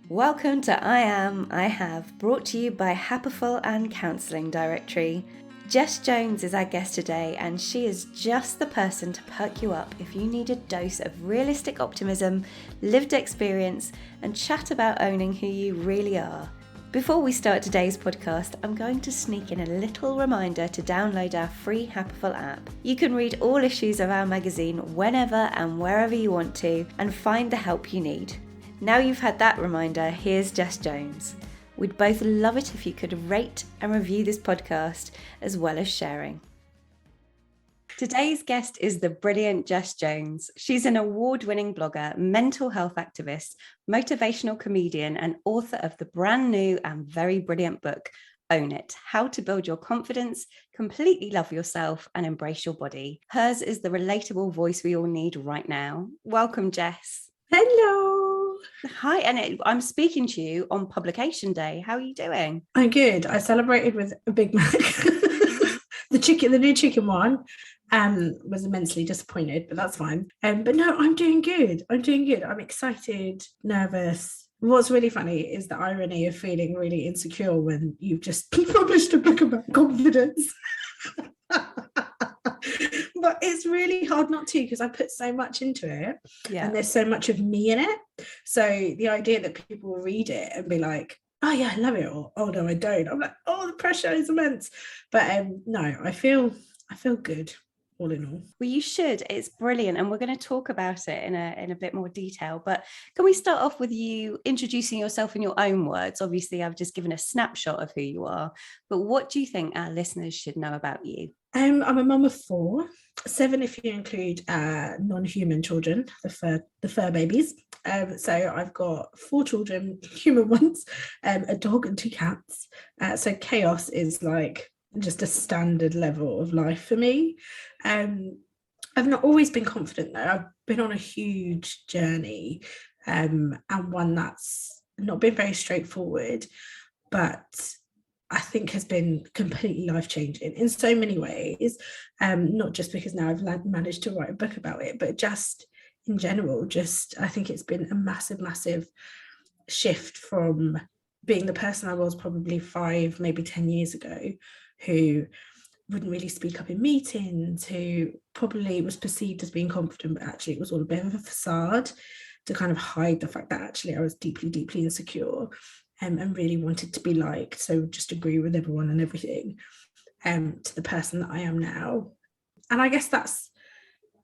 Welcome to I Have, brought to you by Happiful and Counselling Directory. Jess Jones is our guest today, and she is just the person to perk you up if you need a dose of realistic optimism, lived experience, and chat about owning who you really are. Before we start today's podcast, I'm going to sneak in a little reminder to download our free Happiful app. You can read all issues of our magazine whenever and wherever you want to, and find the help you need. Now you've had that reminder, here's Jess Jones. We'd both love it if you could rate and review this podcast, as well as sharing. Today's guest is the brilliant Jess Jones. She's an award-winning blogger, mental health activist, motivational comedian, and author of the brand new and very brilliant book, Own It: How to Build Your Confidence, Completely Love Yourself, and Embrace Your Body. Hers is the relatable voice we all need right now. Welcome, Jess. Hello. Hi, and I'm speaking to you on publication day. How are you doing? I'm good. I celebrated with a Big Mac. The new chicken one was immensely disappointed, but that's fine. But no, I'm doing good. I'm excited, nervous. What's really funny is the irony of feeling really insecure when you've just published a book about confidence. But it's really hard not to, because I put so much into it, and there's so much of me in it. So the idea that people will read it and be like, oh yeah, I love it, or oh no, I don't. I'm like, oh, the pressure is immense. But no, I feel good, all in all. Well, you should. It's brilliant, and we're going to talk about it in a bit more detail. But can we start off with you introducing yourself in your own words? Obviously, I've just given a snapshot of who you are, but what do you think our listeners should know about you? I'm a mum of 4, 7 if you include non-human children, the fur babies. So I've got 4 children, human ones, a dog and 2 cats. So chaos is like just a standard level of life for me. I've not always been confident though. I've been on a huge journey, and one that's not been very straightforward, but I think has been completely life-changing in so many ways, not just because now I've managed to write a book about it, but just in general, I think it's been a massive shift from being the person I was probably 5, maybe 10 years ago, who wouldn't really speak up in meetings, who probably was perceived as being confident, but actually it was all a bit of a facade to kind of hide the fact that actually I was deeply insecure. And really wanted to be liked, so just agree with everyone and everything, to the person that I am now. And I guess that's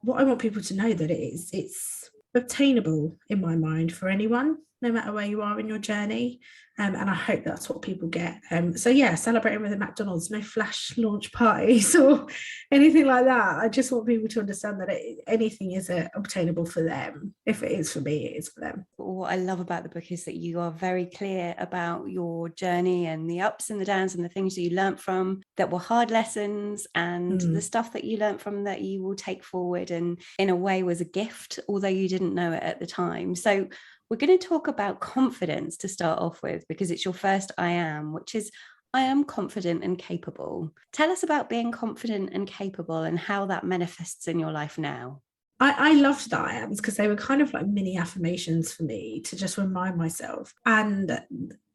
what I want people to know, that it's obtainable in my mind for anyone, no matter where you are in your journey. And I hope that's what people get. So yeah, celebrating with a McDonald's, no flash launch parties or anything like that. I just want people to understand that anything is obtainable for them. If it is for me, it is for them. What I love about the book is that you are very clear about your journey and the ups and the downs and the things that you learnt from that were hard lessons, and the stuff that you learnt from that you will take forward and in a way was a gift, although you didn't know it at the time. So we're going to talk about confidence to start off with, because it's your first I am, which is I am confident and capable. Tell us about being confident and capable and how that manifests in your life now. I loved the I ams because they were kind of like mini affirmations for me to just remind myself. And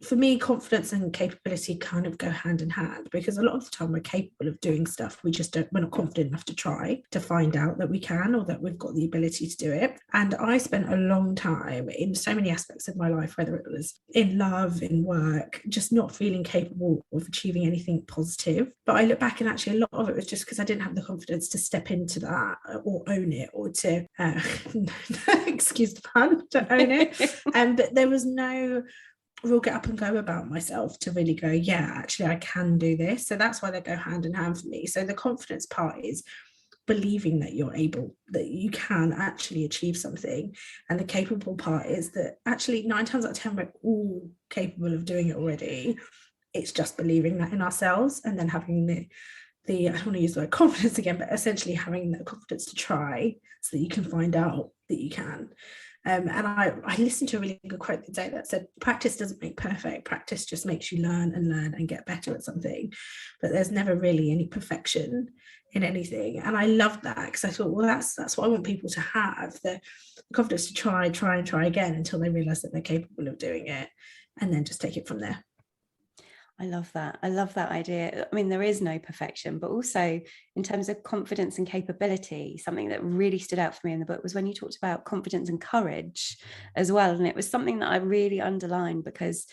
for me, confidence and capability kind of go hand in hand, because a lot of the time we're capable of doing stuff. We're not confident enough to try to find out that we can, or that we've got the ability to do it. And I spent a long time in so many aspects of my life, whether it was in love, in work, just not feeling capable of achieving anything positive. But I look back and actually a lot of it was just because I didn't have the confidence to step into that or own it, or to excuse the pun, to own it. But there was no real get up and go about myself to really go, yeah, actually I can do this. So that's why they go hand in hand for me. So the confidence part is believing that you're able, that you can actually achieve something, and the capable part is that actually 9 times out of 10 we're all capable of doing it already. It's just believing that in ourselves, and then having the I don't want to use the word confidence again, but essentially having the confidence to try so that you can find out that you can. And I listened to a really good quote the other day that said, practice doesn't make perfect. Practice just makes you learn and get better at something. But there's never really any perfection in anything. And I loved that, because I thought, well, that's what I want people to have, the confidence to try and try again until they realize that they're capable of doing it, and then just take it from there. I love that. I love that idea. I mean, there is no perfection, but also in terms of confidence and capability, something that really stood out for me in the book was when you talked about confidence and courage as well. And it was something that I really underlined, because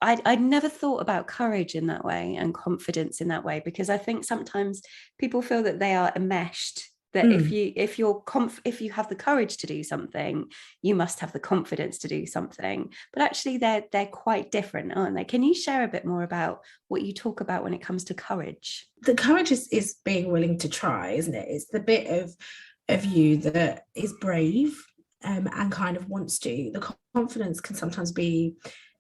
I'd never thought about courage in that way and confidence in that way, because I think sometimes people feel that they are enmeshed, that if you have the courage to do something, you must have the confidence to do something. But actually they're quite different, aren't they? Can you share a bit more about what you talk about when it comes to courage? The courage is being willing to try, isn't it? It's the bit of you that is brave, and kind of wants to. The confidence can sometimes be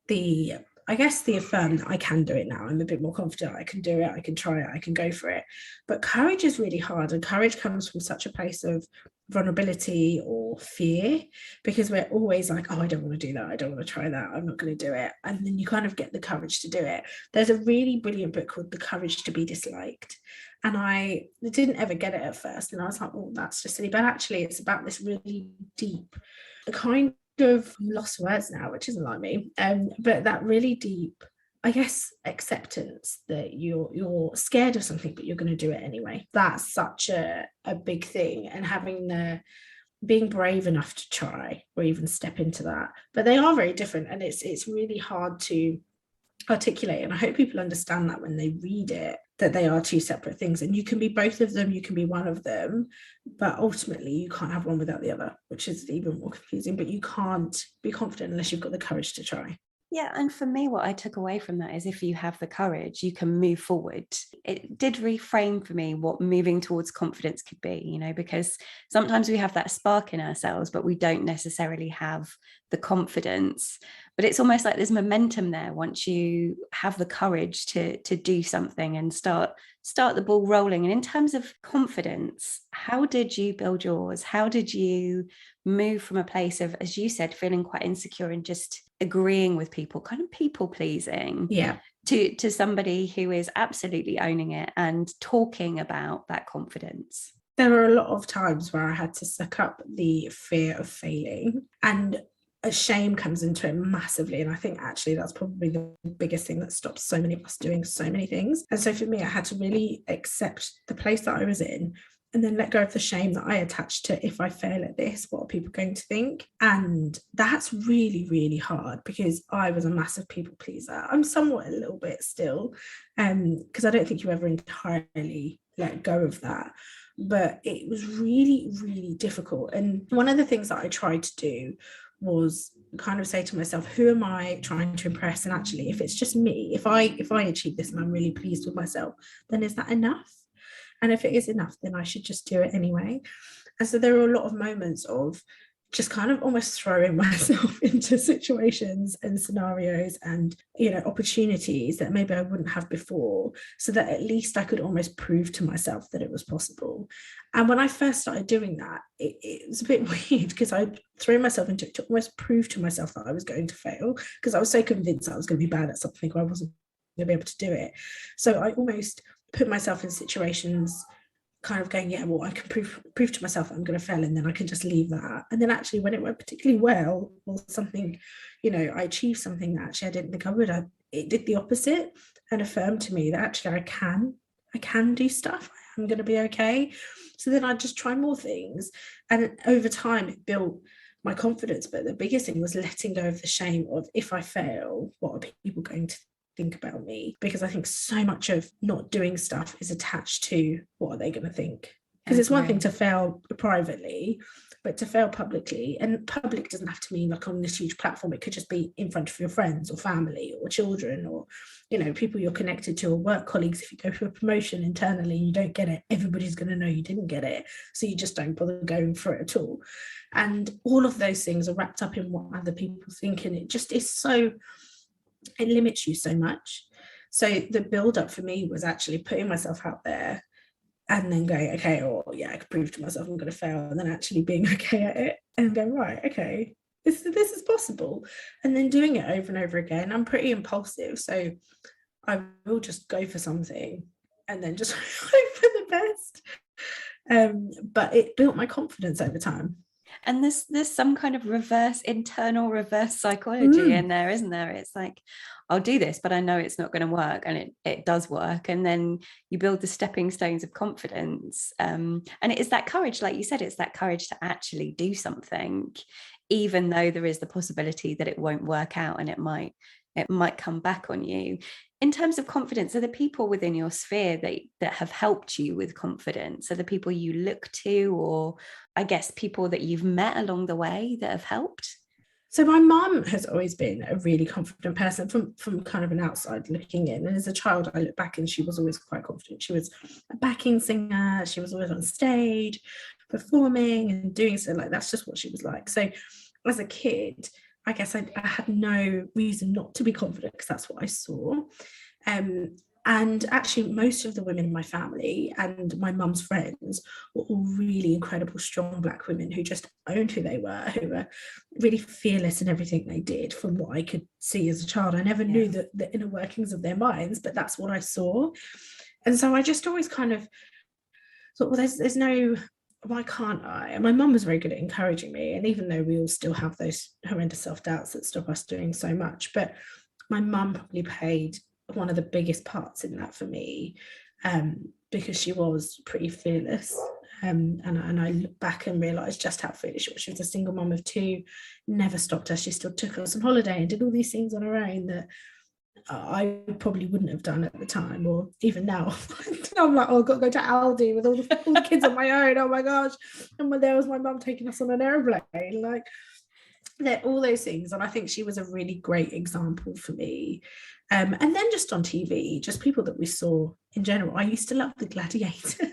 the, I guess, the affirm that I can do it now. I'm a bit more confident. I can do it. I can try it. I can go for it. But courage is really hard. And courage comes from such a place of vulnerability or fear, because we're always like, oh, I don't want to do that. I don't want to try that. I'm not going to do it. And then you kind of get the courage to do it. There's a really brilliant book called The Courage to Be Disliked. And I didn't ever get it at first. And I was like, well, that's just silly. But actually, it's about this really deep kind of lost words now, which isn't like me, but that really deep, I guess, acceptance that you're scared of something, but you're going to do it anyway. That's such a big thing, and being brave enough to try or even step into that. But they are very different, and it's really hard to articulate, and I hope people understand that when they read it, that they are two separate things, and you can be both of them, you can be one of them, but ultimately you can't have one without the other, which is even more confusing. But you can't be confident unless you've got the courage to try. Yeah, and for me, what I took away from that is if you have the courage, you can move forward. It did reframe for me what moving towards confidence could be, because sometimes we have that spark in ourselves, but we don't necessarily have the confidence. But it's almost like there's momentum there once you have the courage to do something and start the ball rolling. And in terms of confidence, how did you build yours? How did you move from a place of, as you said, feeling quite insecure and just agreeing with people, kind of people pleasing, to somebody who is absolutely owning it and talking about that confidence? There were a lot of times where I had to suck up the fear of failing, and a shame comes into it massively. And I think actually that's probably the biggest thing that stops so many of us doing so many things. And so for me, I had to really accept the place that I was in, and then let go of the shame that I attached to, if I fail at this, what are people going to think? And that's really, really hard, because I was a massive people pleaser. I'm somewhat a little bit still, because I don't think you ever entirely let go of that. But it was really, really difficult. And one of the things that I tried to do was kind of say to myself, who am I trying to impress? And actually, if it's just me, if I achieve this and I'm really pleased with myself, then is that enough? And if it is enough, then I should just do it anyway. And so there were a lot of moments of just kind of almost throwing myself into situations and scenarios and, opportunities that maybe I wouldn't have before, so that at least I could almost prove to myself that it was possible. And when I first started doing that, it was a bit weird, because I threw myself into it to almost prove to myself that I was going to fail, because I was so convinced I was going to be bad at something, or I wasn't going to be able to do it. So I almost put myself in situations kind of going, yeah, well, I can prove to myself that I'm going to fail, and then I can just leave that. And then actually, when it went particularly well, or something, I achieved something that actually I didn't think I would, it did the opposite and affirmed to me that actually I can do stuff. I'm going to be okay. So then I just try more things, and over time it built my confidence. But the biggest thing was letting go of the shame of, if I fail, what are people going to think about me? Because I think so much of not doing stuff is attached to, what are they going to think? Because it's one thing to fail privately, but to fail publicly, and public doesn't have to mean like on this huge platform. It could just be in front of your friends or family or children, or people you're connected to, or work colleagues. If you go for a promotion internally and you don't get it, everybody's going to know you didn't get it, so you just don't bother going for it at all. And all of those things are wrapped up in what other people think, and it just is so, it limits you so much. So the build up for me was actually putting myself out there, and then going, okay, or yeah, I could prove to myself I'm going to fail, and then actually being okay at it and going, right, okay, this is possible, and then doing it over and over again. I'm pretty impulsive, so I will just go for something and then just hope for the best. But it built my confidence over time. And there's some kind of internal reverse psychology in there, isn't there? It's like, I'll do this, but I know it's not going to work, and it does work. And then you build the stepping stones of confidence. And it is that courage, like you said, it's that courage to actually do something, even though there is the possibility that it won't work out and it might come back on you. In terms of confidence, are the people within your sphere that have helped you with confidence? Are the people you look to, or I guess people that you've met along the way that have helped? So my mum has always been a really confident person from kind of an outside looking in. And as a child, I look back and she was always quite confident. She was a backing singer. She was always on stage, performing and doing so. Like, that's just what she was like. So as a kid, I guess I had no reason not to be confident, because that's what I saw. And actually, most of the women in my family and my mum's friends were all really incredible, strong Black women who just owned who they were, who were really fearless in everything they did, from what I could see as a child. I never knew the inner workings of their minds, but that's what I saw. And so I just always kind of thought, well, there's no, why can't I? And my mum was very good at encouraging me. And even though we all still have those horrendous self-doubts that stop us doing so much, but my mum probably played one of the biggest parts in that for me, because she was pretty fearless. And I look back and realise just how fearless she was. She was a single mum of two, never stopped us. She still took us on holiday and did all these things on her own that I probably wouldn't have done at the time, or even now. I'm like, oh, I've got to go to Aldi with all the kids on my own. Oh my gosh. And when there was my mum taking us on an airplane, like, all those things. And I think she was a really great example for me. And then just on TV, just people that we saw in general. I used to love the Gladiators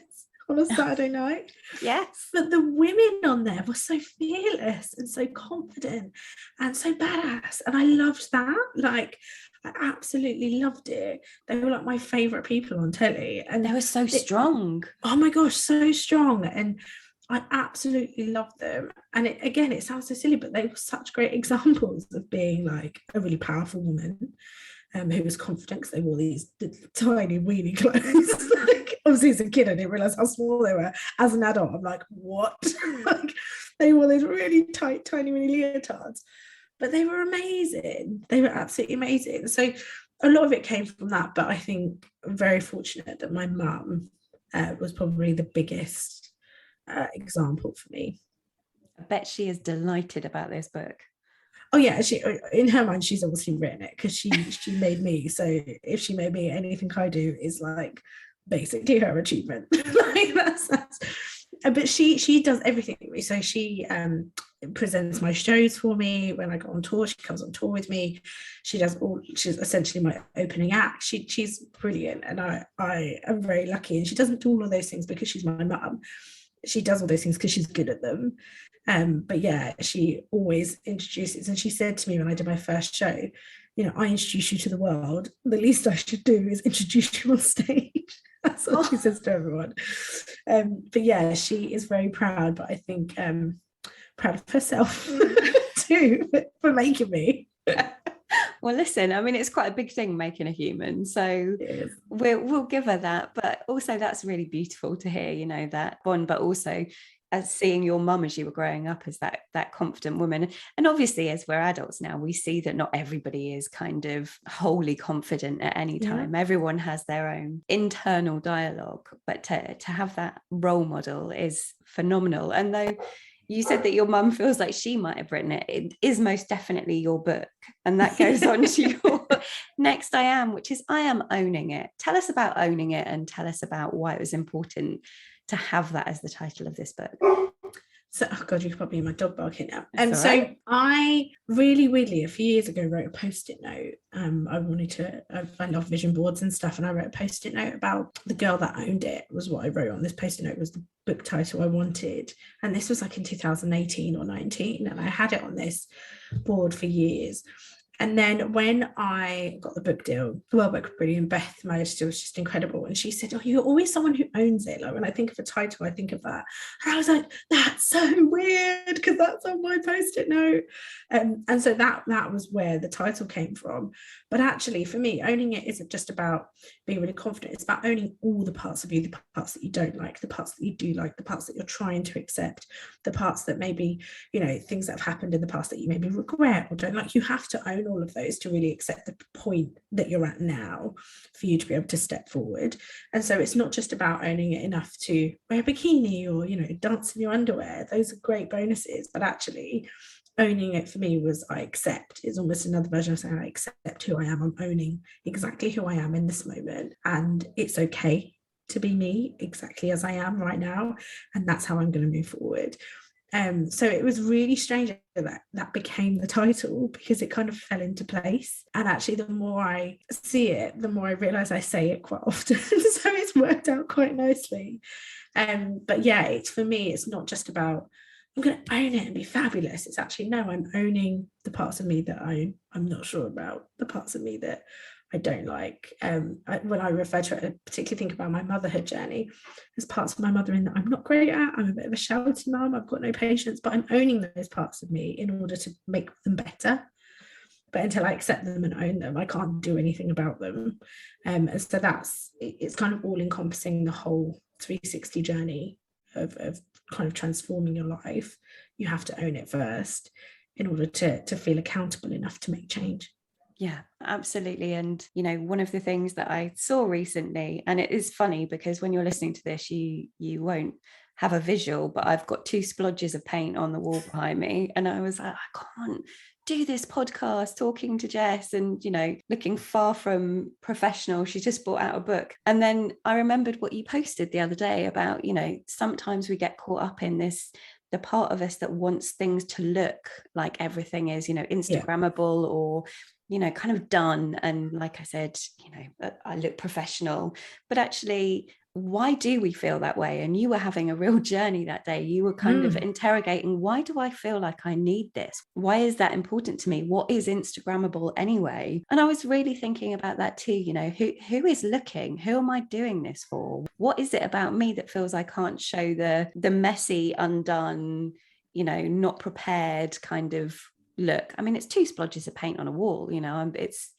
on a Saturday night. Yes. But the women on there were so fearless and so confident and so badass. And I loved that. Like, I absolutely loved it. They were like my favourite people on telly. And they were so strong. Oh my gosh, so strong. And I absolutely loved them. And it sounds so silly, but they were such great examples of being like a really powerful woman, who was confident, because they wore these tiny weeny clothes. Like, obviously as a kid I didn't realise how small they were. As an adult I'm like, what? Like, they wore these really tight tiny weeny leotards, but they were amazing. They were absolutely amazing. So a lot of it came from that, but I think I'm very fortunate that my mum was probably the biggest example for me. I bet she is delighted about this book. Oh yeah, she, in her mind, she's obviously written it because she made me. So if she made me, anything I do is like basically her achievement. Like, that's but she does everything with me. So she presents my shows for me when I go on tour. She comes on tour with me. She's essentially my opening act. She's brilliant, and I am very lucky. And she doesn't do all of those things because she's my mum. She does all those things because she's good at them. But yeah, she always introduces, and she said to me when I did my first show, you know, I introduce you to the world. The least I should do is introduce you on stage. That's what she says to everyone. But yeah, she is very proud, but I think proud of herself too for making me. Well, listen, I mean, it's quite a big thing making a human, so we'll give her that. But also, that's really beautiful to hear, you know, that bond, but also as seeing your mum as you were growing up as that confident woman. And obviously, as we're adults now, we see that not everybody is kind of wholly confident at any time. Everyone has their own internal dialogue, but to have that role model is phenomenal. And though you said that your mum feels like she might have written it, it is most definitely your book. And that goes on to your next I Am, which is I Am Owning It. Tell us about owning it, and tell us about why it was important to have that as the title of this book. So, oh God, you could probably hear my dog barking now. And so right. I really weirdly, a few years ago, wrote a Post-it note. I love vision boards and stuff. And I wrote a Post-it note about the girl that owned it, was what I wrote on this Post-it note, was the book title I wanted. And this was like in 2018 or 19. And I had it on this board for years. And then when I got the book deal, the World Book Brilliant, Beth, my editor, was just incredible. And she said, oh, you're always someone who owns it. Like when I think of a title, I think of that. And I was like, that's so weird, because that's on my post-it note. And so that was where the title came from. But actually, for me, owning it isn't just about being really confident. It's about owning all the parts of you, the parts that you don't like, the parts that you do like, the parts that you're trying to accept, the parts that maybe, things that have happened in the past that you maybe regret or don't like. You have to own all of those to really accept the point that you're at now for you to be able to step forward. And so it's not just about owning it enough to wear a bikini or, dance in your underwear. Those are great bonuses, but actually owning it for me was I accept. It's almost another version of saying I accept who I am. I'm owning exactly who I am in this moment, and it's okay to be me exactly as I am right now, and that's how I'm going to move forward. So it was really strange that became the title, because it kind of fell into place. And actually, the more I see it, the more I realize I say it quite often. So it's worked out quite nicely. But yeah, it's, for me, it's not just about I'm going to own it and be fabulous. It's actually, no, I'm owning the parts of me that I'm not sure about, the parts of me that I don't like. When I refer to it, I particularly think about my motherhood journey. There's parts of my mother in that I'm not great at. I'm a bit of a shouty mum. I've got no patience, but I'm owning those parts of me in order to make them better. But until I accept them and own them, I can't do anything about them. And so it's kind of all encompassing the whole 360 journey of kind of transforming your life. You have to own it first in order to feel accountable enough to make change. Yeah, absolutely. And, one of the things that I saw recently, and it is funny because when you're listening to this, you won't have a visual, but I've got 2 splodges of paint on the wall behind me. And I was like, I can't do this podcast talking to Jess and, looking far from professional. She just brought out a book. And then I remembered what you posted the other day about, sometimes we get caught up in the part of us that wants things to look like everything is, Instagrammable or, kind of done. And like I said, I look professional, but actually, why do we feel that way? And you were having a real journey that day. You were kind of interrogating, why do I feel like I need this? Why is that important to me? What is Instagrammable anyway? And I was really thinking about that too. Who is looking? Who am I doing this for? What is it about me that feels I can't show the messy, undone, not prepared kind of look? I mean, it's 2 splodges of paint on a wall, it's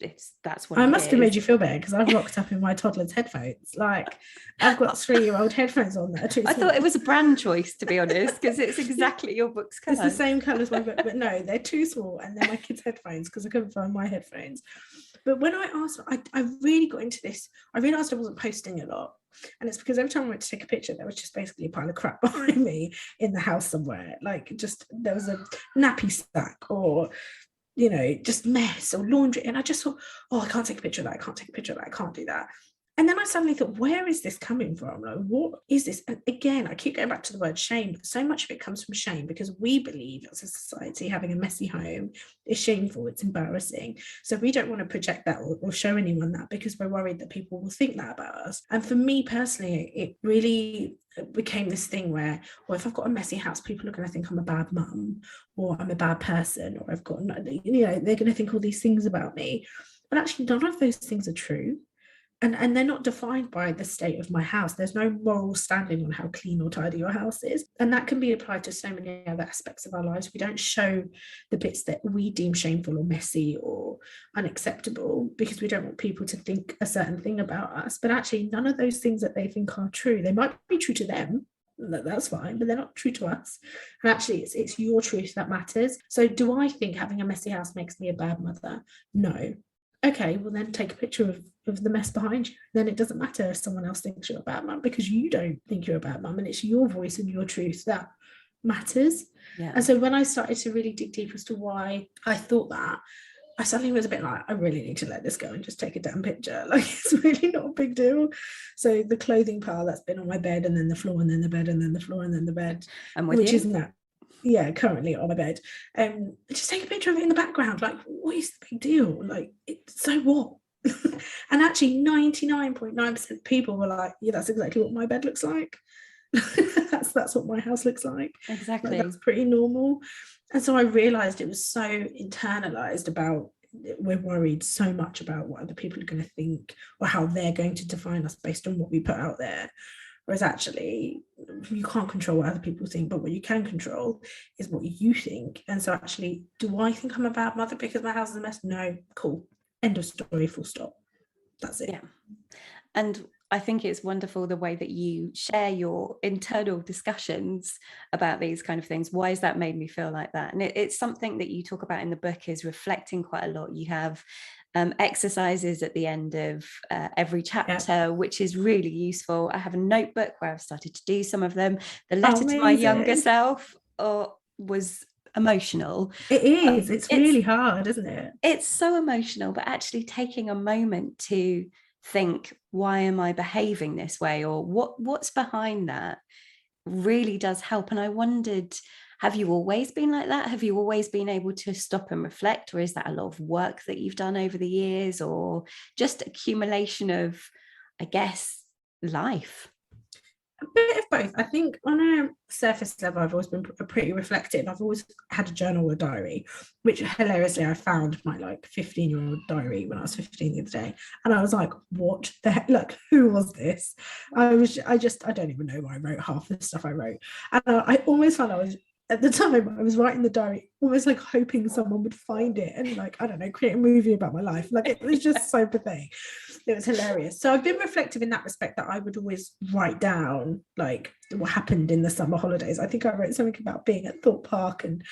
that's what I it must is. have made you feel better, because I've rocked up in my toddler's headphones. Like, I've got 3-year-old headphones on that are too small. I thought it was a brand choice, to be honest, because it's exactly your book's colour. It's the same colour as my book, but no, they're too small, and they're my kids' headphones because I couldn't find my headphones. But when I asked, I really got into this. I realised I wasn't posting a lot. And it's because every time I went to take a picture, there was just basically a pile of crap behind me in the house somewhere. Like, just there was a nappy stack or, just mess or laundry. And I just thought, oh, I can't take a picture of that. I can't take a picture of that. I can't do that. And then I suddenly thought, where is this coming from? Like, what is this? And again, I keep going back to the word shame, but so much of it comes from shame, because we believe as a society having a messy home is shameful, it's embarrassing. So we don't want to project that or show anyone that, because we're worried that people will think that about us. And for me personally, it really became this thing where, well, if I've got a messy house, people are going to think I'm a bad mum, or I'm a bad person, or I've got, they're going to think all these things about me. But actually, none of those things are true. And they're not defined by the state of my house. There's no moral standing on how clean or tidy your house is. And that can be applied to so many other aspects of our lives. We don't show the bits that we deem shameful or messy or unacceptable, because we don't want people to think a certain thing about us. But actually, none of those things that they think are true. They might be true to them. That's fine, but they're not true to us. And actually, it's your truth that matters. So do I think having a messy house makes me a bad mother? No. Okay, well then take a picture of the mess behind you. Then it doesn't matter if someone else thinks you're a bad mum, because you don't think you're a bad mum, and it's your voice and your truth that matters. Yeah. And so when I started to really dig deep as to why I thought that, I suddenly was a bit like, I really need to let this go and just take a damn picture. Like, it's really not a big deal. So the clothing pile that's been on my bed, and then the floor, and then the bed, and then the floor, and then the bed, which isn't that. Yeah, currently on my bed. Just take a picture of it in the background. Like, what is the big deal? Like, so what? And actually 99.9% of people were like, yeah, that's exactly what my bed looks like. that's what my house looks like. Exactly. Like, that's pretty normal. And so I realized it was so internalized about we're worried so much about what other people are going to think or how they're going to define us based on what we put out there. Whereas actually, you can't control what other people think, but what you can control is what you think. And so actually, do I think I'm a bad mother because my house is a mess? No, cool. End of story, full stop. That's it. Yeah. And I think it's wonderful the way that you share your internal discussions about these kind of things. Why has that made me feel like that? And it's something that you talk about in the book, is reflecting quite a lot. You have exercises at the end of every chapter, which is really useful. I have a notebook where I've started to do some of them. The letter to my younger self was emotional. It is. It's really hard, isn't it? It's so emotional, but actually taking a moment to think, why am I behaving this way, or what's behind that, really does help. And I wondered, have you always been like that? Have you always been able to stop and reflect, or is that a lot of work that you've done over the years, or just accumulation of, I guess, life? A bit of both. I think on a surface level, I've always been pretty reflective. I've always had a journal or diary, which hilariously I found my like 15-year-old diary when I was 15 the other day, and I was like, what the heck, like, who was this? I don't even know why I wrote half the stuff I wrote, and I almost found I was, at the time I was writing the diary almost like hoping someone would find it and, like, I don't know, create a movie about my life. Like, it was just so pathetic. It was hilarious. So I've been reflective in that respect, that I would always write down like what happened in the summer holidays. I think I wrote something about being at Thorpe Park and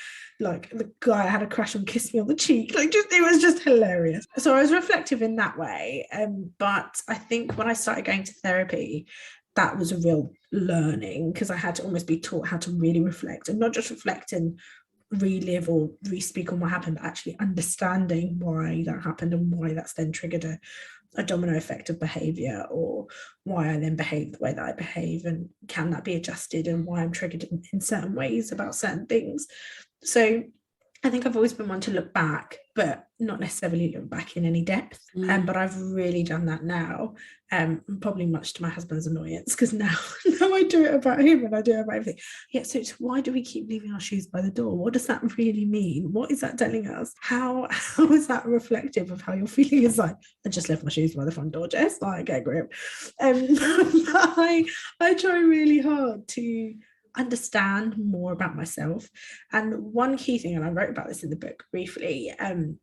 like the guy I had a crush on kissed me on the cheek. Like, just, it was just hilarious. So I was reflective in that way. But I think when I started going to therapy, that was a real learning, because I had to almost be taught how to really reflect, and not just reflect and relive or re-speak on what happened, but actually understanding why that happened and why that's then triggered a domino effect of behavior, or why I then behave the way that I behave, and can that be adjusted, and why I'm triggered in certain ways about certain things. So I think I've always been one to look back, but not necessarily look back in any depth. But I've really done that now, probably much to my husband's annoyance, because now I do it about him and I do it about everything. Yeah, so it's, why do we keep leaving our shoes by the door? What does that really mean? What is that telling us? How is that reflective of how you're feeling inside? I just left my shoes by the front door, Jess. Like, okay, grip. I try really hard to understand more about myself. And one key thing, and I wrote about this in the book briefly,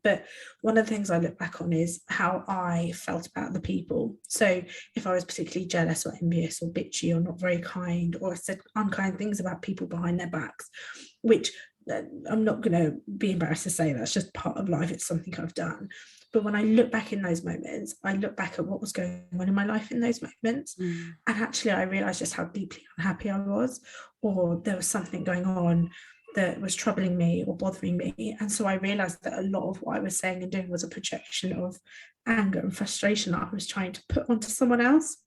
but one of the things I look back on is how I felt about the people. So if I was particularly jealous or envious or bitchy or not very kind, or said unkind things about people behind their backs, which I'm not going to be embarrassed to say, that's just part of life. It's something I've done. But when I look back in those moments, I look back at what was going on in my life in those moments. And actually, I realized just how deeply unhappy I was, or there was something going on that was troubling me or bothering me. And so I realized that a lot of what I was saying and doing was a projection of anger and frustration that I was trying to put onto someone else.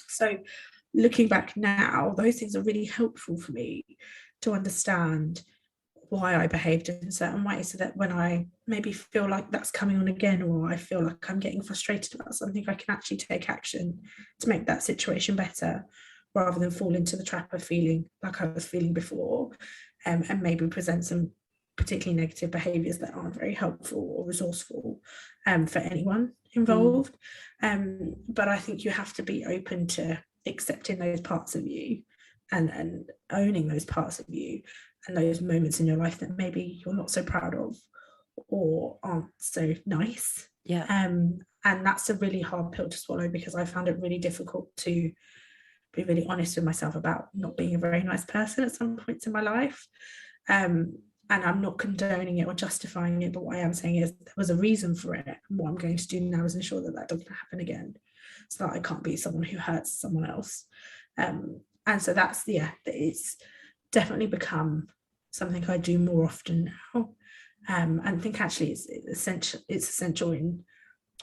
So looking back now, those things are really helpful for me to understand why I behaved in a certain way, so that when I maybe feel like that's coming on again, or I feel like I'm getting frustrated about something, I can actually take action to make that situation better, rather than fall into the trap of feeling like I was feeling before, and maybe present some particularly negative behaviours that aren't very helpful or resourceful for anyone involved. But I think you have to be open to accepting those parts of you, and owning those parts of you, and those moments in your life that maybe you're not so proud of or aren't so nice. And that's a really hard pill to swallow, because I found it really difficult to be really honest with myself about not being a very nice person at some points in my life. And I'm not condoning it or justifying it, but what I am saying is there was a reason for it, and what I'm going to do now is ensure that that doesn't happen again, so that I can't be someone who hurts someone else. And so that's, it's definitely become something I do more often now. And I think actually it's essential in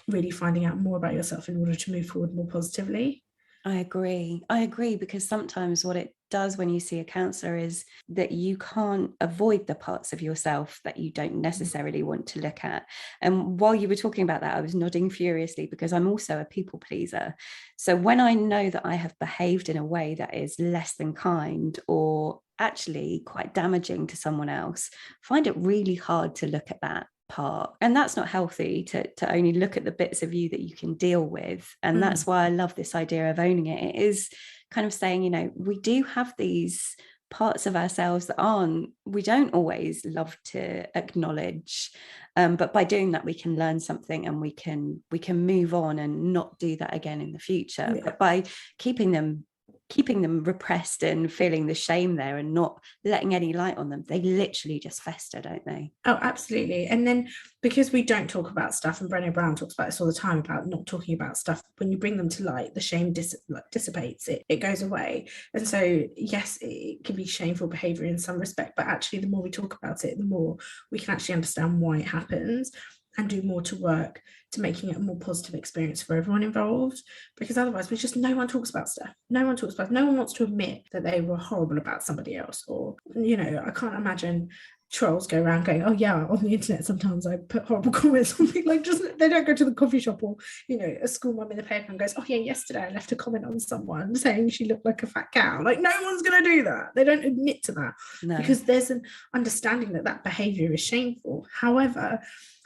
really finding out more about yourself in order to move forward more positively. I agree, because sometimes what it does when you see a counsellor is that you can't avoid the parts of yourself that you don't necessarily want to look at. And while you were talking about that, I was nodding furiously, because I'm also a people pleaser. So when I know that I have behaved in a way that is less than kind, or actually quite damaging to someone else, I find it really hard to look at that part, and that's not healthy to only look at the bits of you that you can deal with. And that's why I love this idea of owning it. It is kind of saying, you know, we do have these parts of ourselves that we don't always love to acknowledge, but by doing that we can learn something, and we can move on and not do that again in the future. But by keeping them repressed and feeling the shame there and not letting any light on them, they literally just fester, don't they? Oh, absolutely. And then because we don't talk about stuff, and Brené Brown talks about this all the time about not talking about stuff, when you bring them to light, the shame dissipates, it goes away. And so yes, it can be shameful behavior in some respect, but actually the more we talk about it, the more we can actually understand why it happens, and do more to work to making it a more positive experience for everyone involved. Because otherwise no one talks about stuff. No one wants to admit that they were horrible about somebody else. Or, you know, I can't imagine trolls go around going, oh yeah, on the internet sometimes I put horrible comments on me. Like, just they don't go to the coffee shop, or, you know, a school mum in the paper and goes, oh yeah, yesterday I left a comment on someone saying she looked like a fat cow. Like, no one's going to do that. They don't admit to that. No. Because there's an understanding that behavior is shameful. However,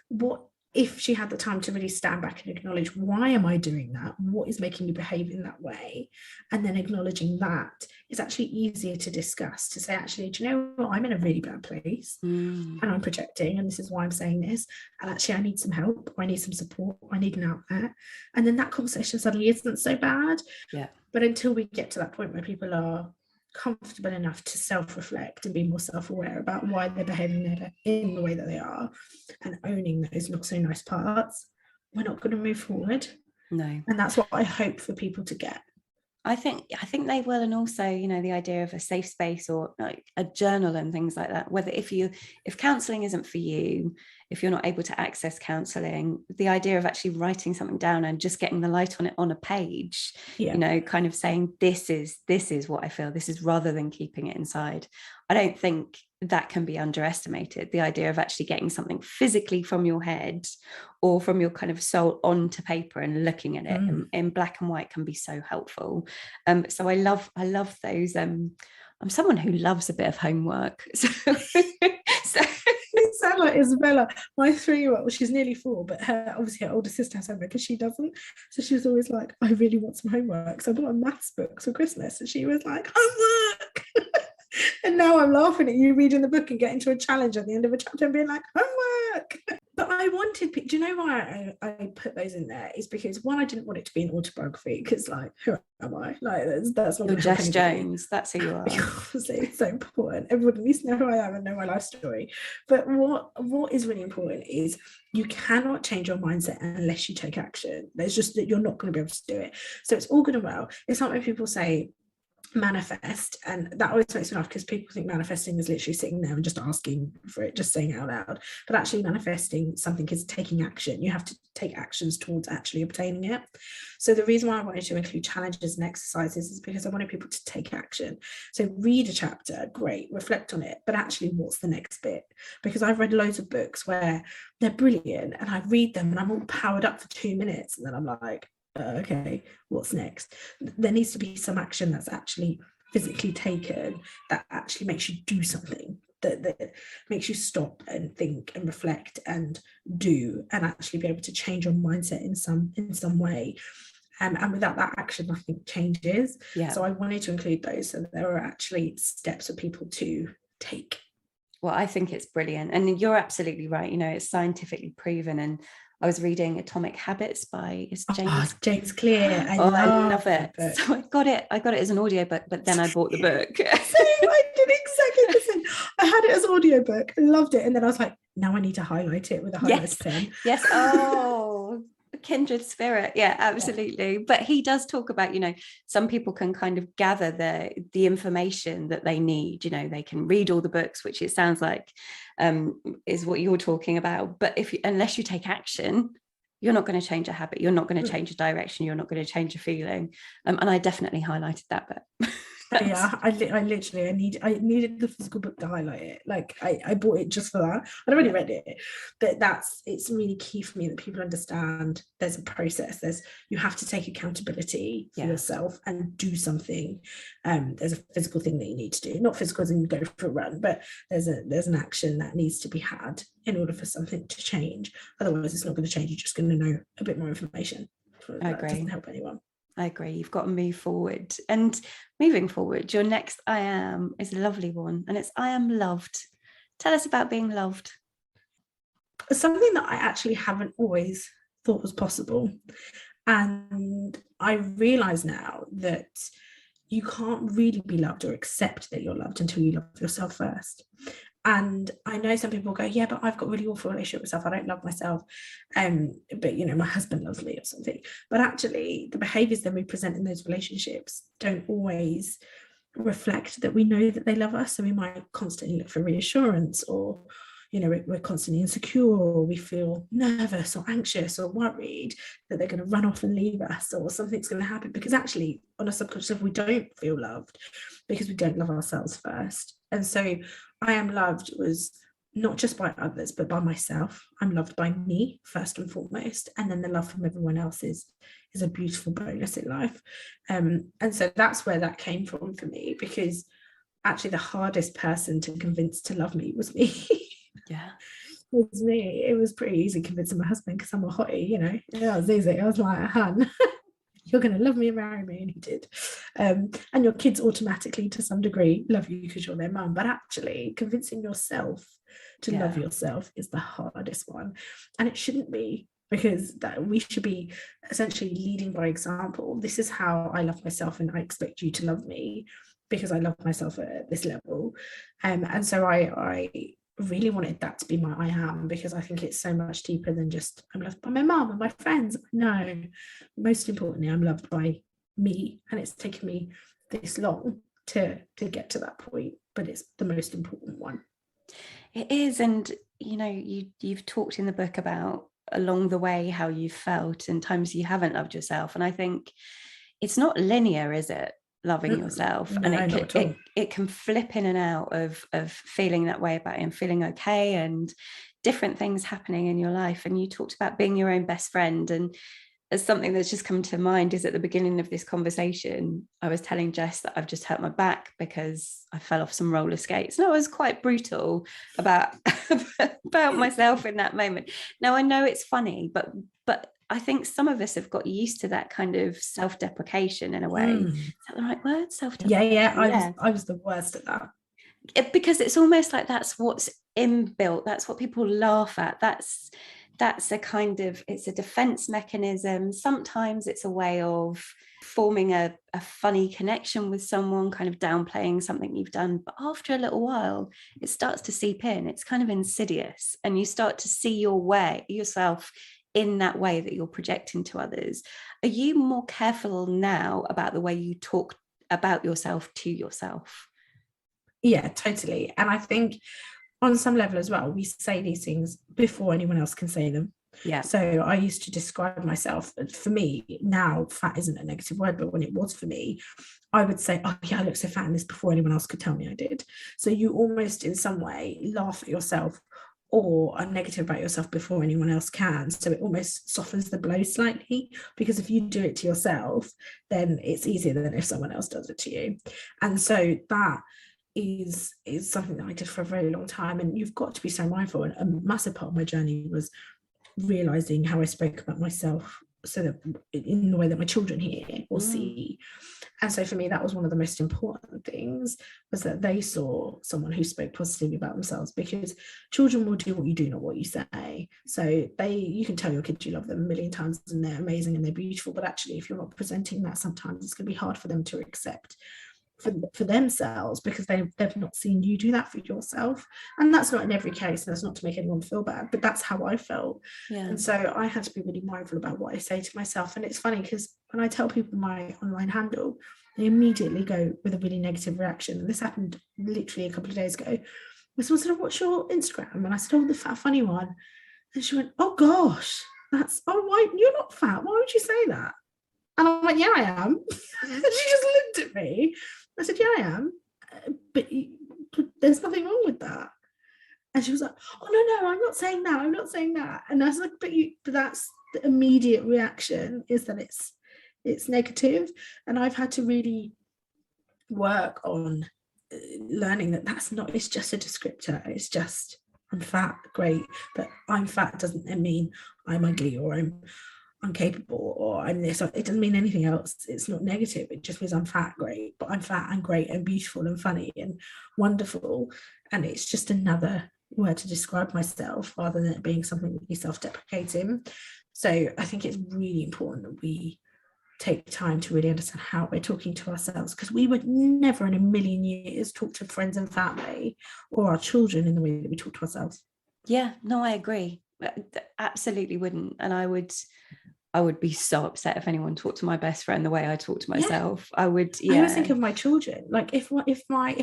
what if she had the time to really stand back and acknowledge, why am I doing that? What is making me behave in that way? And then acknowledging that is actually easier to discuss, to say, actually, do you know what? I'm in a really bad place and I'm projecting, and this is why I'm saying this. And actually, I need some help. I need some support. I need an outlet. And then that conversation suddenly isn't so bad. Yeah. But until we get to that point where people are comfortable enough to self-reflect and be more self-aware about why they're behaving in the way that they are, and owning those not so nice parts, we're not going to move forward. No. And that's what I hope for people to get. I think they will. And also, you know, the idea of a safe space, or like a journal and things like that, whether if counselling isn't for you, if you're not able to access counselling, the idea of actually writing something down and just getting the light on it on a page, you know, kind of saying, this is what I feel, this is, rather than keeping it inside. I don't think that can be underestimated. The idea of actually getting something physically from your head or from your kind of soul onto paper and looking at it in black and white can be so helpful. So I love those. I'm someone who loves a bit of homework. So it sounds like Isabella, my 3-year-old, she's nearly 4, but obviously her older sister has homework and she doesn't. So she was always like, I really want some homework. So I bought her maths books for Christmas, and she was like, homework. And now I'm laughing at you reading the book and getting to a challenge at the end of a chapter and being like, homework. But I wanted, do you know why I put those in there? Is because, one, I didn't want it to be an autobiography, because, like, who am I? Like, that's not. You're Jess Jones. That's who you are. Obviously, it's so important. Everyone at least know who I am and know my life story. But what is really important is you cannot change your mindset unless you take action. There's just that you're not going to be able to do it. So it's all good and well. It's not when people say manifest, and that always makes me laugh, because people think manifesting is literally sitting there and just asking for it, just saying it out loud. But actually, manifesting something is taking action. You have to take actions towards actually obtaining it. So the reason why I wanted to include challenges and exercises is because I wanted people to take action. So read a chapter, great, reflect on it, but actually, what's the next bit? Because I've read loads of books where they're brilliant and I read them and I'm all powered up for 2 minutes, and then I'm like, okay, what's next? There needs to be some action that's actually physically taken, that actually makes you do something, that makes you stop and think and reflect and do, and actually be able to change your mindset in some way. And without that action, nothing changes. Yeah. So I wanted to include those, so there are actually steps for people to take. Well, I think it's brilliant, and you're absolutely right. You know, it's scientifically proven. And I was reading Atomic Habits by James Clear. I love it. So I got it as an audiobook, but then I bought the book. So I did exactly the same. I had it as an audiobook, loved it, and then I was like, now I need to highlight it with a highlight pen. Yes. Oh, kindred spirit. Yeah, absolutely. Yeah. But he does talk about, you know, some people can kind of gather the information that they need. You know, they can read all the books, which it sounds like is what you're talking about. But unless you take action, you're not going to change a habit. You're not going to change a direction. You're not going to change a feeling. And I definitely highlighted that bit. Yeah, I literally I needed the physical book to highlight it. Like I bought it just for that. I'd already read it, but it's really key for me that people understand there's a process. You have to take accountability for yourself and do something. There's a physical thing that you need to do, not physical as in go for a run, but there's an action that needs to be had in order for something to change. Otherwise, it's not going to change. You're just going to know a bit more information. That doesn't help anyone. I agree. You've got to move forward. And moving forward, your next I am is a lovely one. And it's I am loved. Tell us about being loved. Something that I actually haven't always thought was possible. And I realize now that you can't really be loved or accept that you're loved until you love yourself first. And I know some people go, yeah, but I've got a really awful relationship with myself. I don't love myself. But, you know, my husband loves me or something. But actually, the behaviors that we present in those relationships don't always reflect that we know that they love us. So we might constantly look for reassurance, or, you know, we're constantly insecure, or we feel nervous or anxious or worried that they're going to run off and leave us, or something's going to happen, because actually on a subconscious level we don't feel loved because we don't love ourselves first. And so I am loved was not just by others but by myself. I'm loved by me first and foremost, and then the love from everyone else is a beautiful bonus in life. And so that's where that came from for me, because actually the hardest person to convince to love me was me. Yeah. It was me. It was pretty easy convincing my husband because I'm a hottie, you know. Yeah, it was easy. I was like, hun, you're going to love me and marry me. And he did. And your kids automatically, to some degree, love you because you're their mum. But actually, convincing yourself to love yourself is the hardest one. And it shouldn't be, because that we should be essentially leading by example. This is how I love myself, and I expect you to love me because I love myself at this level. And so I really wanted that to be my I am, because I think it's so much deeper than just I'm loved by my mum and my friends. No, most importantly, I'm loved by me, and it's taken me this long to get to that point, but it's the most important one. It is. And you know, you've talked in the book about along the way how you felt and times you haven't loved yourself, and I think it's not linear, is it? Loving yourself. No, and it can flip in and out of feeling that way about it and feeling okay, and different things happening in your life. And you talked about being your own best friend, and as something that's just come to mind is at the beginning of this conversation, I was telling Jess that I've just hurt my back because I fell off some roller skates. And I was quite brutal about about myself in that moment. Now I know it's funny, but I think some of us have got used to that kind of self-deprecation in a way. Is that the right word? Self-deprecation. Yeah. I was the worst at that. Because it's almost like that's what's inbuilt. That's what people laugh at. That's a kind of, it's a defense mechanism. Sometimes it's a way of forming a funny connection with someone, kind of downplaying something you've done. But after a little while, it starts to seep in. It's kind of insidious, and you start to see yourself in that way that you're projecting to others. Are you more careful now about the way you talk about yourself to yourself? Yeah, totally. And I think on some level as well, we say these things before anyone else can say them. Yeah. So I used to describe myself, for me now, fat isn't a negative word, but when it was for me, I would say, oh yeah, I look so fat in this, before anyone else could tell me I did. So you almost in some way laugh at yourself or are negative about yourself before anyone else can. So it almost softens the blow slightly, because if you do it to yourself, then it's easier than if someone else does it to you. And so that is something that I did for a very long time. And you've got to be so mindful. And a massive part of my journey was realizing how I spoke about myself, so that in the way that my children hear or see. And so for me, that was one of the most important things, was that they saw someone who spoke positively about themselves, because children will do what you do, not what you say. So you can tell your kids you love them a million times and they're amazing and they're beautiful, but actually if you're not presenting that, sometimes it's going to be hard for them to accept for themselves, because they've not seen you do that for yourself. And that's not in every case, and that's not to make anyone feel bad, but that's how I felt. And so I had to be really mindful about what I say to myself. And it's funny, because when I tell people my online handle, they immediately go with a really negative reaction. And this happened literally a couple of days ago. Someone said, oh, what's your Instagram? And I said, oh, the fat funny one. And she went, oh gosh, why you're not fat, why would you say that? And I went, yeah, I am. And she just looked at me I said, yeah, I am. But there's nothing wrong with that. And she was like, oh, no, I'm not saying that. I'm not saying that. And I was like, but that's the immediate reaction, is that it's negative. And I've had to really work on learning that that's not, it's just a descriptor. It's just, I'm fat, great. But I'm fat doesn't mean I'm ugly or I'm incapable or I'm this. It doesn't mean anything else. It's not negative. It just means I'm fat, great. But I'm fat and great and beautiful and funny and wonderful. And it's just another word to describe myself rather than it being something that be self-deprecating. So I think it's really important that we take time to really understand how we're talking to ourselves, because we would never in a million years talk to friends and family or our children in the way that we talk to ourselves. Yeah, no, I agree. Absolutely wouldn't. And I would be so upset if anyone talked to my best friend the way I talk to myself. Yeah. I would, yeah. I always think of my children, like if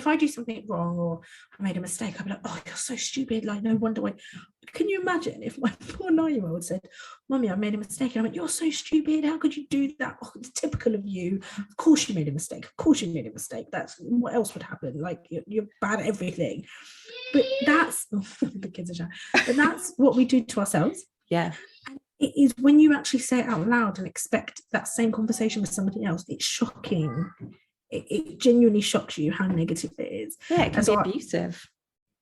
I do something wrong or I made a mistake, I'd be like, oh, you're so stupid, like no wonder why. Can you imagine if my poor 9-year-old said, Mummy, I made a mistake, and I went, you're so stupid, how could you do that? Oh, it's typical of you. Of course you made a mistake. Of course you made a mistake. That's what else would happen. Like you're bad at everything. But that's the kids are shy. But that's what we do to ourselves. Yeah. It is when you actually say it out loud and expect that same conversation with somebody else, it's shocking. It genuinely shocks you how negative it is. Yeah, it can be abusive.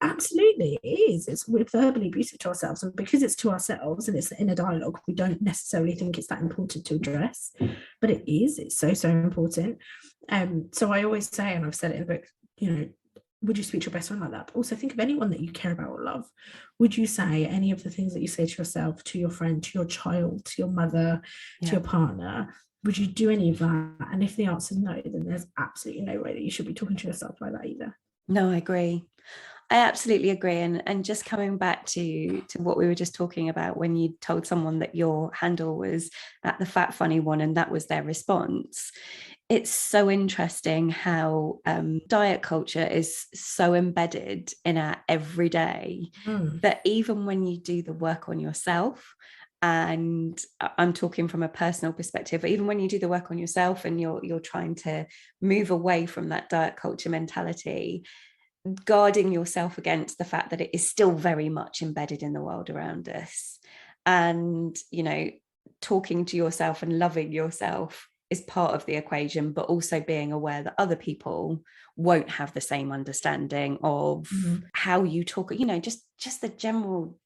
Absolutely, it is. We're verbally abusive to ourselves, and because it's to ourselves and it's in a dialogue, we don't necessarily think it's that important to address, but it is. It's so important. So I always say, and I've said it in the book, you know, would you speak to your best friend like that? But also think of anyone that you care about or love. Would you say any of the things that you say to yourself, to your friend, to your child, to your mother, to your partner? Would you do any of that? And if the answer is no, then there's absolutely no way that you should be talking to yourself like that either. No, I agree. I absolutely agree. And just coming back to what we were just talking about, when you told someone that your handle was at the Fat Funny One and that was their response, it's so interesting how diet culture is so embedded in our everyday that even when you do the work on yourself, and I'm talking from a personal perspective, even when you do the work on yourself and you're trying to move away from that diet culture mentality, guarding yourself against the fact that it is still very much embedded in the world around us. And, you know, talking to yourself and loving yourself is part of the equation, but also being aware that other people won't have the same understanding of how you talk, you know, just the general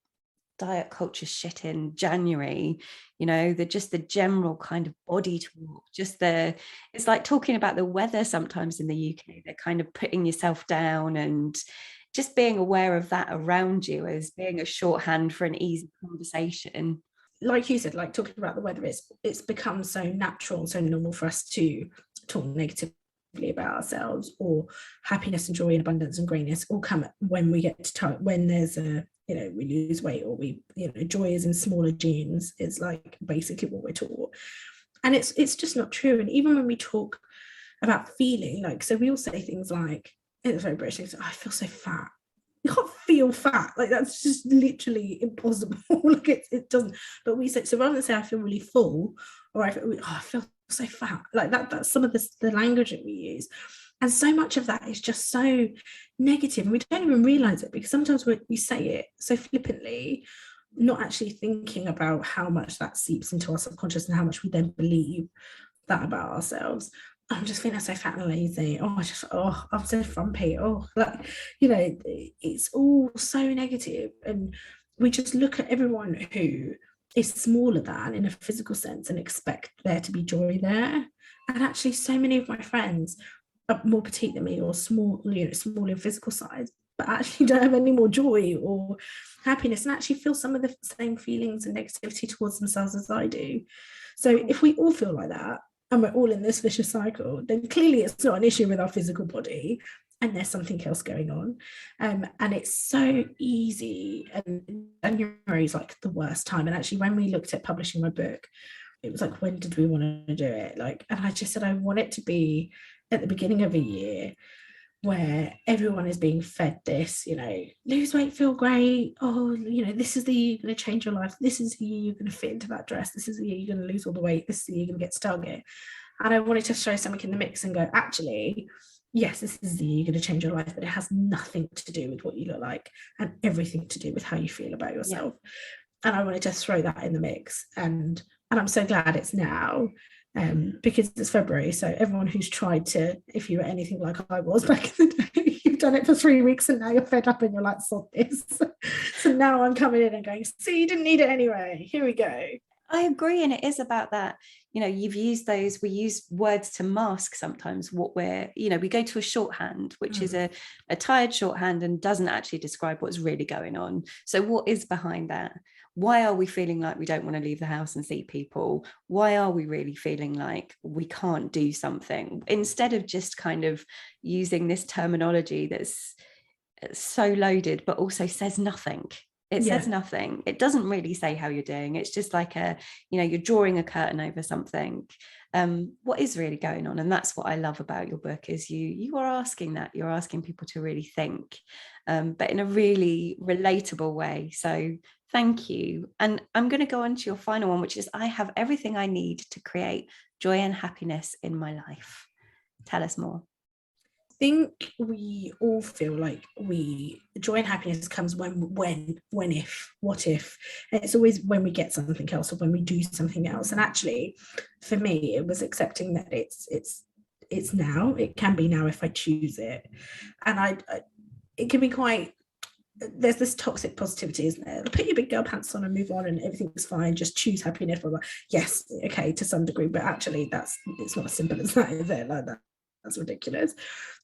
diet culture shit in January, you know, the general kind of body talk, it's like talking about the weather sometimes in the UK, they're kind of putting yourself down, and just being aware of that around you as being a shorthand for an easy conversation. Like you said, like talking about the weather, it's become so natural and so normal for us to talk negatively about ourselves, or happiness and joy and abundance and greatness all come when we get to when there's a, you know, we lose weight, or we, you know, joy is in smaller jeans. It's like basically what we're taught, and it's just not true. And even when we talk about feeling, like, so we all say things like, it's very British, I feel so fat. You can't feel fat, like that's just literally impossible. Like it doesn't. But we say, so rather than say I feel really full, or I feel so fat, like that's some of the language that we use. And so much of that is just so negative, and we don't even realize it, because sometimes we say it so flippantly, not actually thinking about how much that seeps into our subconscious and how much we then believe that about ourselves. I'm just feeling so fat and lazy. I'm so frumpy. Like, you know, it's all so negative. And we just look at everyone who is smaller than in a physical sense and expect there to be joy there. And actually, so many of my friends are more petite than me, or small, you know, small in physical size, but actually don't have any more joy or happiness, and actually feel some of the same feelings and negativity towards themselves as I do. So if we all feel like that, and we're all in this vicious cycle, then clearly it's not an issue with our physical body, and there's something else going on. And it's so easy, and January is like the worst time. And actually, when we looked at publishing my book, it was like, when did we want to do it? Like, and I just said, I want it to be at the beginning of a year where everyone is being fed this, you know, lose weight, feel great. Oh, you know, this is the year you're going to change your life. This is the year you're going to fit into that dress. This is the year you're going to lose all the weight. This is the year you're going to get to Target. And I wanted to throw something in the mix and go, actually, yes, this is the year you're going to change your life, but it has nothing to do with what you look like and everything to do with how you feel about yourself. Yeah. And I wanted to throw that in the mix. And I'm so glad it's now, because it's February. So everyone who's tried to, if you were anything like I was back in the day, you've done it for 3 weeks and now you're fed up and you're like, sod this. So now I'm coming in and going, see, you didn't need it anyway. Here we go. I agree. And it is about that, you've used those, we use words to mask sometimes what we're, we go to a shorthand, which is a tired shorthand and doesn't actually describe what's really going on. So what is behind that? Why are we feeling like we don't want to leave the house and see people? Why are we really feeling like we can't do something? Instead of just kind of using this terminology that's so loaded, but also says nothing. It says nothing. It doesn't really say how you're doing. It's just like you're drawing a curtain over something. What is really going on? And that's what I love about your book is you are asking that. You're asking people to really think, but in a really relatable way. So thank you. And I'm going to go on to your final one, which is I have everything I need to create joy and happiness in my life. Tell us more. I think we all feel like joy and happiness comes when, if, what if. And it's always when we get something else or when we do something else. And actually, for me, it was accepting that it's now. It can be now if I choose it. And it can be quite. There's this toxic positivity, isn't there? Put your big girl pants on and move on, and everything's fine. Just choose happiness. Blah, blah. Yes, okay, to some degree, but actually, it's not as simple as that, is it? Like that. That's ridiculous.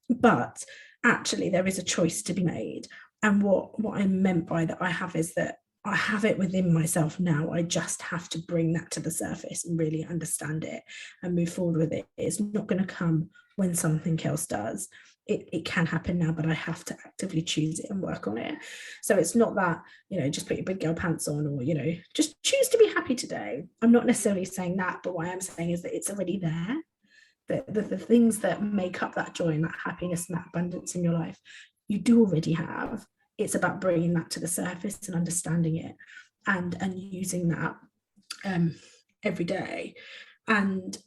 But actually there is a choice to be made, and what I meant by that I have is that I have it within myself now. I just have to bring that to the surface and really understand it and move forward with it. It's not going to come when something else does. It can happen now, but I have to actively choose it and work on it. So it's not that, just put your big girl pants on or, just choose to be happy today. I'm not necessarily saying that, but what I am saying is that it's already there. The things that make up that joy and that happiness and that abundance in your life, you do already have. It's about bringing that to the surface and understanding it and using that every day. And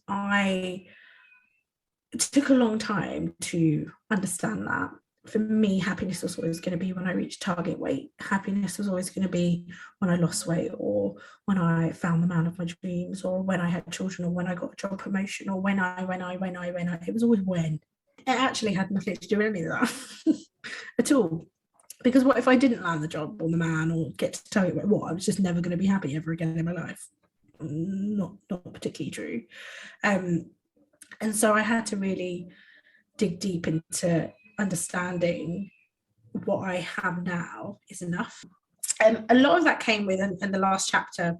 it took a long time to understand that. For me, happiness was always going to be when I reached target weight. Happiness was always going to be when I lost weight, or when I found the man of my dreams, or when I had children, or when I got a job promotion, or when I. It was always when. It actually had nothing to do with any of that at all. Because what if I didn't land the job or the man or get to target weight? What? I was just never going to be happy ever again in my life. Not particularly true. And so I had to really dig deep into understanding what I have now is enough. A lot of that came with, in the last chapter,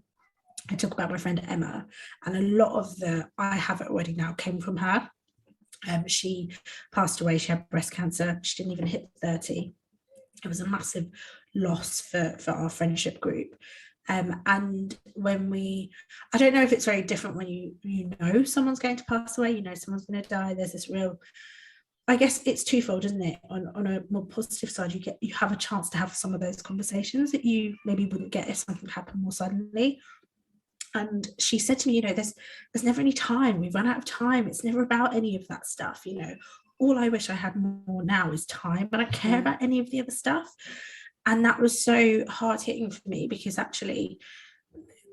I talk about my friend Emma, and a lot of the I have it already now came from her. She passed away. She had breast cancer. She didn't even hit 30. It was a massive loss for our friendship group. And when I don't know if it's very different when you know someone's going to pass away, someone's going to die. There's this real, I guess it's twofold, isn't it? On a more positive side, you have a chance to have some of those conversations that you maybe wouldn't get if something happened more suddenly. And she said to me, there's never any time. We've run out of time. It's never about any of that stuff. All I wish I had more now is time, but I don't care about any of the other stuff. And that was so hard hitting for me, because actually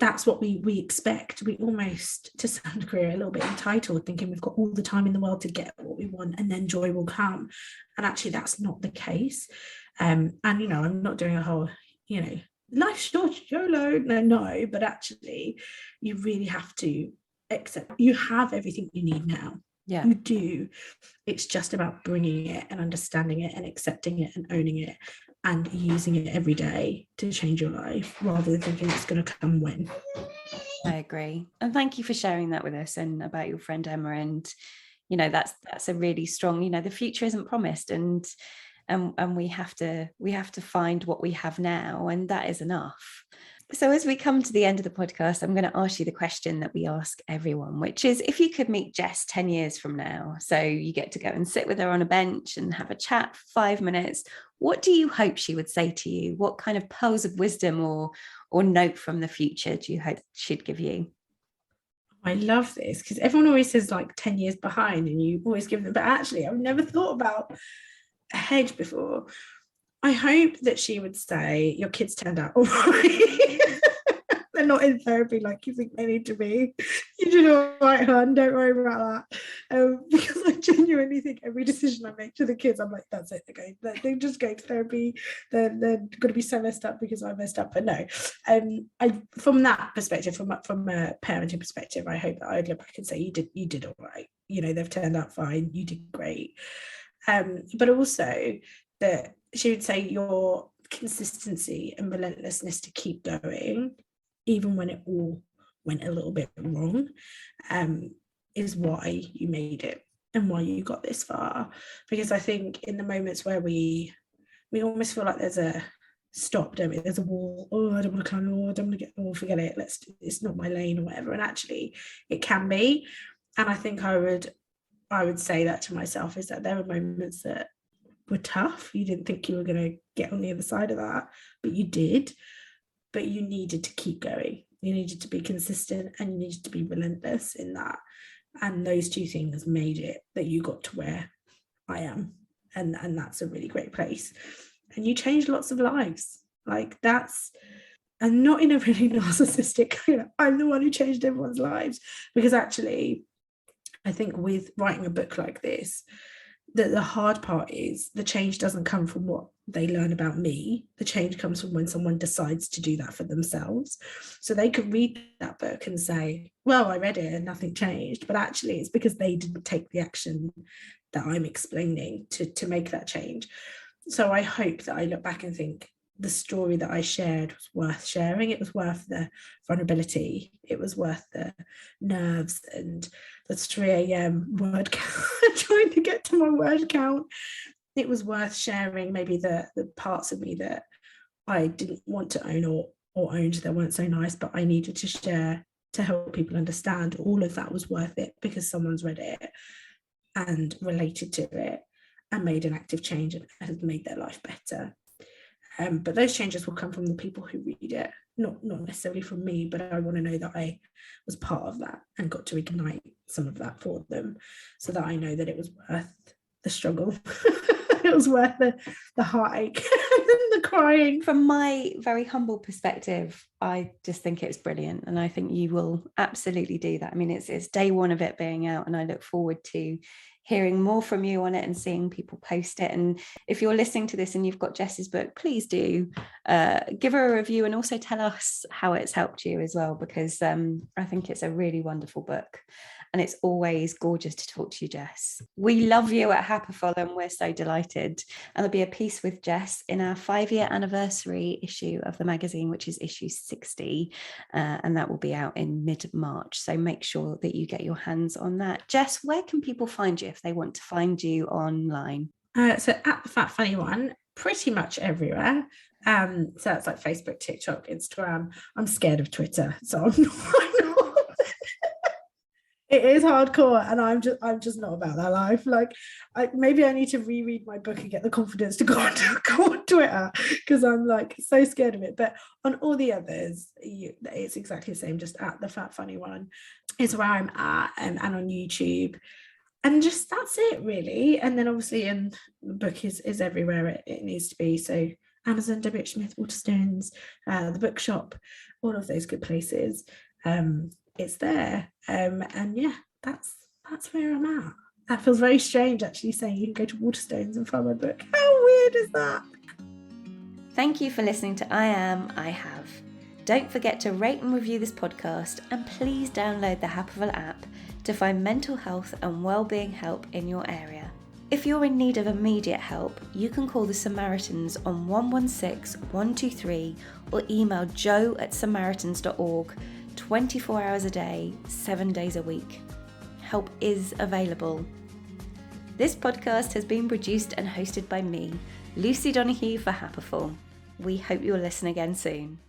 that's what we expect. We almost, to some degree, are a little bit entitled, thinking we've got all the time in the world to get what we want and then joy will come. And actually that's not the case. And I'm not doing a whole, life's short, YOLO. No, but actually you really have to accept you have everything you need now. Yeah, you do. It's just about bringing it and understanding it and accepting it and owning it and using it every day to change your life, rather than thinking it's going to come when. I agree. And thank you for sharing that with us and about your friend Emma. And, that's a really strong, the future isn't promised, and we have to find what we have now, and that is enough. So as we come to the end of the podcast, I'm going to ask you the question that we ask everyone, which is, if you could meet Jess 10 years from now, so you get to go and sit with her on a bench and have a chat for 5 minutes, what do you hope she would say to you? What kind of pearls of wisdom or note from the future do you hope she'd give you? I love this because everyone always says like 10 years behind and you always give them, but actually I've never thought about ahead before. I hope that she would say your kids turned out all right. They're not in therapy like you think they need to be. You did all right, hon. Don't worry about that. Because I genuinely think every decision I make to the kids, I'm like, that's it. They just go to therapy. They're going to be so messed up because I messed up. But no, I from that perspective, from a parenting perspective, I hope that I'd look back and say you did all right. You know, they've turned out fine. You did great. But also that she would say your consistency and relentlessness to keep going, even when it all went a little bit wrong, is why you made it and why you got this far. Because I think in the moments where we almost feel like there's a stop, don't we? There's a wall. Oh, I don't want to climb. Oh, I don't want to get. Oh, forget it. It's not my lane or whatever. And actually, it can be. And I think I would say that to myself, is that there were moments that were tough. You didn't think you were going to get on the other side of that, but you did. But you needed to keep going. You needed to be consistent and you needed to be relentless in that. And those two things made it that you got to where I am. And that's a really great place. And you changed lots of lives. Like that's, and not in a really narcissistic, I'm the one who changed everyone's lives. Because actually, I think with writing a book like this, the hard part is the change doesn't come from what they learn about me. The change comes from when someone decides to do that for themselves. So they could read that book and say, well, I read it and nothing changed. But actually, it's because they didn't take the action that I'm explaining to make that change. So I hope that I look back and think the story that I shared was worth sharing. It was worth the vulnerability. It was worth the nerves and the 3 a.m. word count, trying to get to my word count. It was worth sharing maybe the parts of me that I didn't want to own or owned that weren't so nice, but I needed to share to help people understand. All of that was worth it because someone's read it and related to it and made an active change and has made their life better. But those changes will come from the people who read it, not necessarily from me, but I want to know that I was part of that and got to ignite some of that for them so that I know that it was worth the struggle. It was worth the heartache and the crying. From my very humble perspective, I just think it's brilliant. And I think you will absolutely do that. I mean, it's day one of it being out, and I look forward to hearing more from you on it and seeing people post it. And if you're listening to this and you've got Jess's book, please do give her a review and also tell us how it's helped you as well, because I think it's a really wonderful book. And it's always gorgeous to talk to you, Jess. We love you at Happiful and we're so delighted. And there'll be a piece with Jess in our 5-year anniversary issue of the magazine, which is issue 60. And that will be out in mid-March. So make sure that you get your hands on that. Jess, where can people find you if they want to find you online? So at the Fat Funny One, pretty much everywhere. So that's like Facebook, TikTok, Instagram. I'm scared of Twitter, so I'm not. It is hardcore, and I'm just not about that life. Like, maybe I need to reread my book and get the confidence to go on Twitter, because I'm like so scared of it. But on all the others, it's exactly the same. Just at the Fat Funny One is where I'm at, and on YouTube, and just that's it really. And then obviously, and the book is everywhere it needs to be. So Amazon, WH Smith, Waterstones, the bookshop, all of those good places. It's there, and yeah, that's where I'm at. That feels very strange actually, saying you can go to Waterstones and find my book. How weird is that? Thank you for listening to I Am, I Have. Don't forget to rate and review this podcast, and please download the Happiful app to find mental health and wellbeing help in your area. If you're in need of immediate help, you can call the Samaritans on 116 123 or email joe@samaritans.org 24 hours a day, 7 days a week. Help is available. This podcast has been produced and hosted by me, Lucy Donoghue for Happiful. We hope you'll listen again soon.